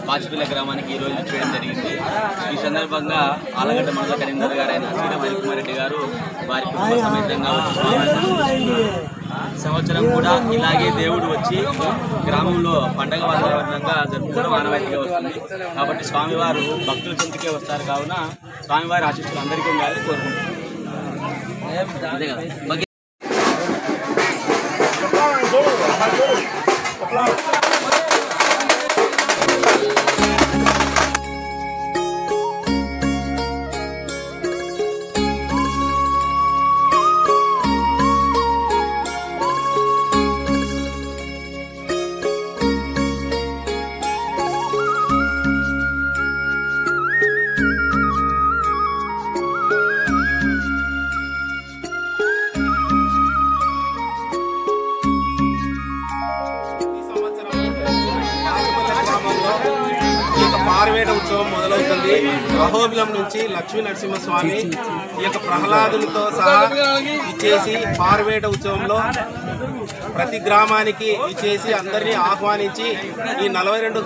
బాచిపల్లి గ్రామానికి ఈరోజు చేయడం జరిగింది. ఈ సందర్భంగా ఆలగడ్డ మండల కరీంనగర్ గారు అయిన శ్రీ హరికుమార్ రెడ్డి గారు వారి కుటుంబ సమేతంగా వచ్చి సంవత్సరం కూడా ఇలాగే దేవుడు వచ్చి గ్రామంలో పండగ వాతావరణంగా జరుపుకోవడం ఆనవాయితీగా వస్తుంది. కాబట్టి స్వామివారు భక్తుల చెంతకే వస్తారు కావున స్వామివారి ఆశీస్సులు అందరికీ ఉండాలని కోరుకుంటున్నాం. అంతే కదా. పార్వేట ఉత్సవం మొదలవుతుంది. అహోబిలం నుంచి లక్ష్మీ నరసింహస్వామి ఈ యొక్క ప్రహ్లాదులతో సహా ఇచ్చేసి పార్వేట ఉత్సవంలో ప్రతి గ్రామానికి ఇచ్చేసి అందరినీ ఆహ్వానించి ఈ 42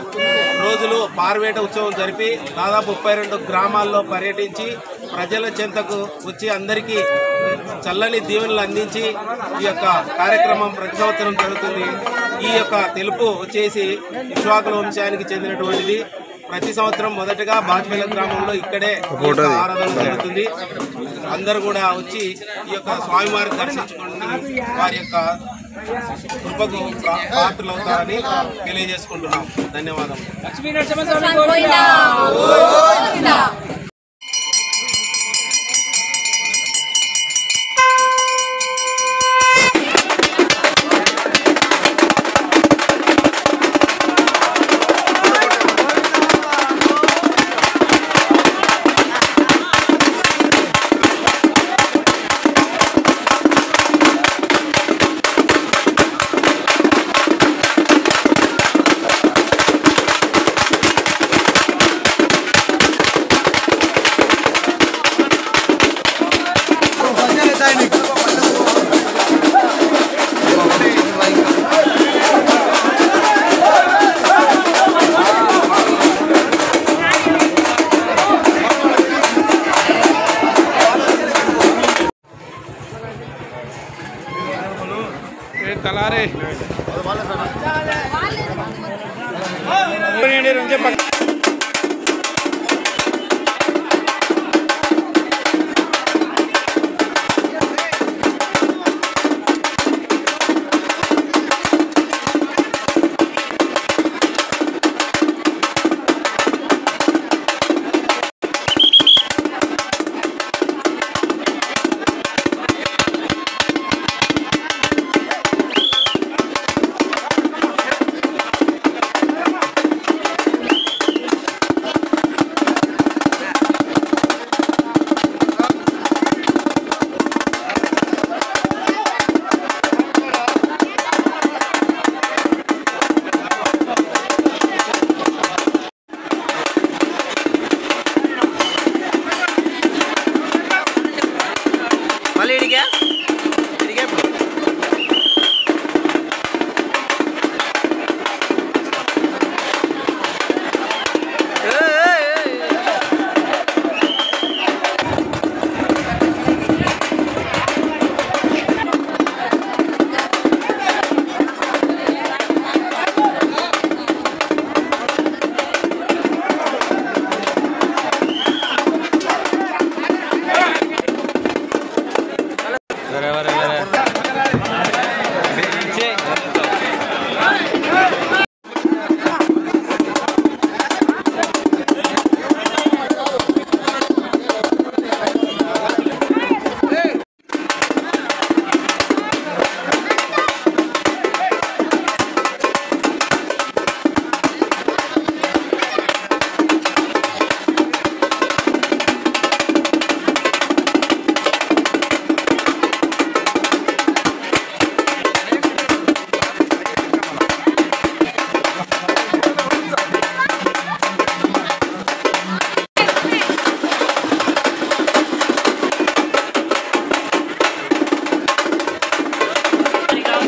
రోజులు పార్వేట ఉత్సవం జరిపి దాదాపు 32 గ్రామాల్లో పర్యటించి ప్రజల చెంతకు వచ్చి అందరికీ చల్లని దీవెనలు అందించి ఈ యొక్క కార్యక్రమం ప్రతి సంవత్సరం జరుగుతుంది. ఈ యొక్క తెలుపు వచ్చేసి ఇక్ష్వాకుల వంశానికి చెందినటువంటిది. ప్రతి సంవత్సరం మొదటగా బాచిపల్లి గ్రామంలో ఇక్కడే ఆరాధన జరుగుతుంది. అందరూ కూడా వచ్చి ఈ యొక్క స్వామివారిని దర్శించుకుని వారి యొక్క కృపకు పాత్రలవుతారని తెలియజేసుకుంటున్నాం. ధన్యవాదాలు. तलारे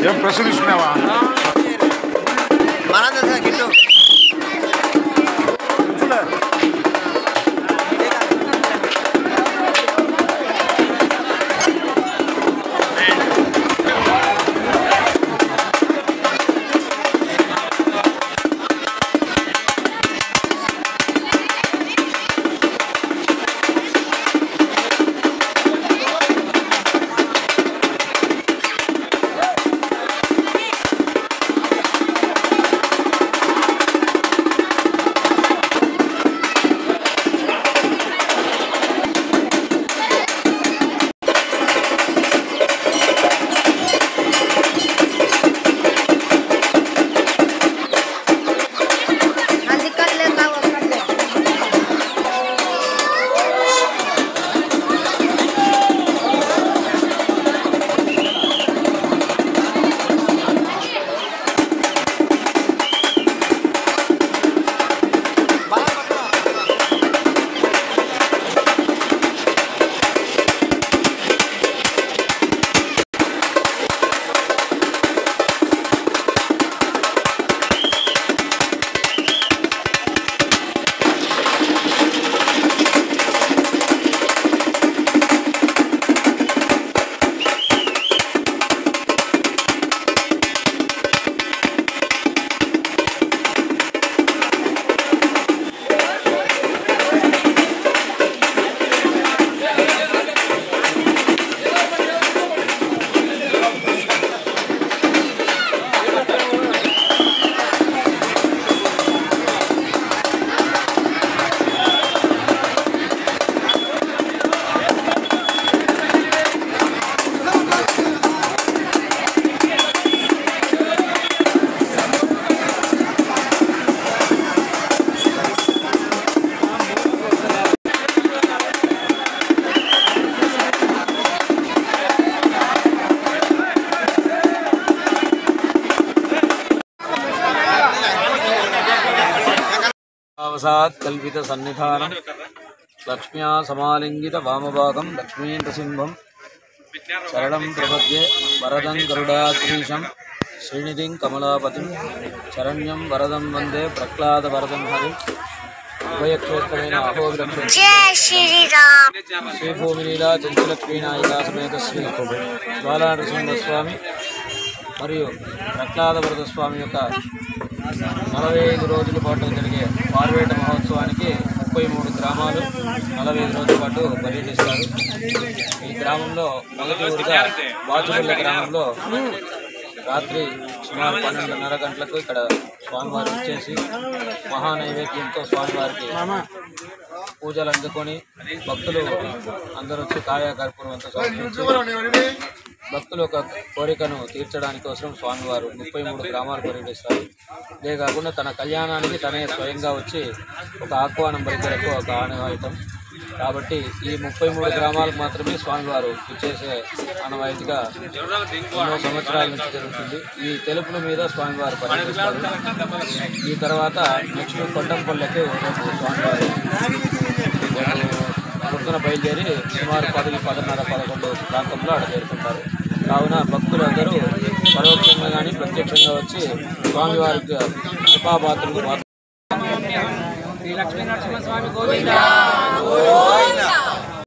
ఏం ప్రశ్న తీసుకున్నావా? కవసాత్ కల్పిత సన్నిధానం లక్ష్మ్యా సమాలింగిత వామభాగం లక్ష్మీనృసింహం శరణం ప్రపద్యే వరదం గరుడాద్రీశం శ్రీనిధిం కమలాపతిం శరణ్యం వరదం వందే ప్రహ్లాద వరదం హరి ఉభయక్షేత్రమైన అహోబిలం శ్రీభూమిలీలా చంచలక్ష్మీనాయికా సమేత శ్రీ జ్వాలా నృసింహస్వామి మరియు ప్రహ్లాద వరద స్వామి యొక్క 45 రోజుల పాటు జరిగే పార్వేట మహోత్సవానికి 33 గ్రామాలు 45 రోజుల పాటు పర్యటిస్తారు. ఈ గ్రామంలో మొదటి ఊరుగా బాచుపల్లి గ్రామంలో రాత్రి సుమారు 12:30 గంటలకు ఇక్కడ స్వామివారు వచ్చేసి మహానైవేద్యంతో స్వామివారికి పూజలు అందుకొని భక్తులు అందరూ వచ్చి కాయకర్పూరం అంతా సమర్పించి భక్తుల యొక్క కోరికను తీర్చడానికి కోసం స్వామివారు 33 గ్రామాలు పర్యటిస్తారు. ఇదే కాకుండా తన కళ్యాణానికి తనే స్వయంగా వచ్చి ఒక ఆహ్వానం పలికేరకు ఒక ఆనవాయితం కాబట్టి ఈ 33 గ్రామాలకు మాత్రమే స్వామివారు ఇచ్చేసే ఆనవాయితీగా ఎన్నో సంవత్సరాల నుంచి జరుగుతుంది. ఈ తెలుపుల మీద స్వామివారు పర్యటిస్తారు. ఈ తర్వాత నెక్స్ట్ కొండంపల్లెకి స్వామివారు పొద్దున బయలుదేరి సుమారు 10, 10:30, 11 ప్రాంతంలో అక్కడ చేరుకుంటారు. కావున భక్తులందరూ పరోక్షంగా కానీ ప్రత్యక్షంగా వచ్చి స్వామివారికి కృపాపాత్రులు శ్రీ లక్ష్మీ నరసింహస్వామి గోవిందా.